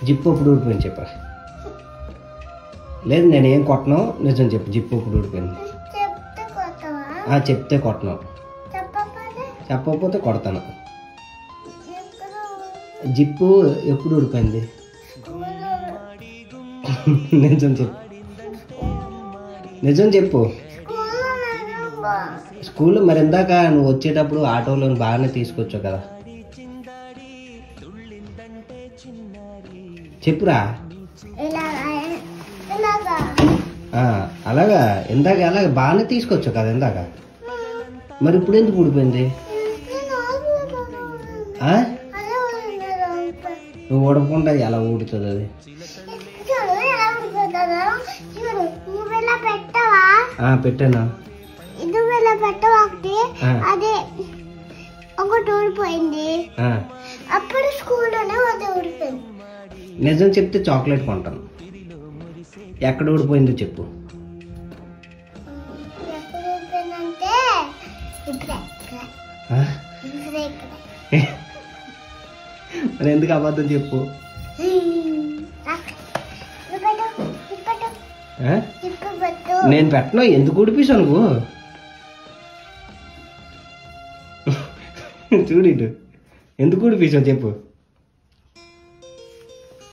Zip ఎప్పుడు ఊడిపోయింది చెప్పరా? లేదు నేనేం కొట్టను, నిజం చెప్పు. జిప్పు ఎప్పుడు ఊడిపోయింది? చెప్తే కొట్టను, చెప్పకపోతే కొడతాను. జిప్పు ఎప్పుడు ఊడిపోయింది? నిజం చెప్పు, నిజం చెప్పు. స్కూల్లో మరి ఇందాక నువ్వు వచ్చేటప్పుడు ఆటోలో బాగానే తీసుకొచ్చావు కదా, చెప్పురా. అలాగా ఇందాక అలాగ బాగానే తీసుకొచ్చావు కదా ఇందాక, మరి ఇప్పుడు ఎందుకు ఊడిపోయింది? నువ్వు ఊడకుండా ఎలా ఊడుతుంది అది? పెట్టాను. అదే ఒకటి ఊడిపోయింది, అప్పుడు స్కూల్లోనే అదే ఊడిపోయింది. నిజం చెప్తే చాక్లెట్ కొంటాను. ఎక్కడ ఊడిపోయిందో చెప్పు. మరి ఎందుకు అబద్ధం చెప్పు? నేను పెట్టను. ఎందుకు ఊడిపేసావు నువ్వు? చూడు, ఎందుకు ఊడిపేసావు చెప్పు.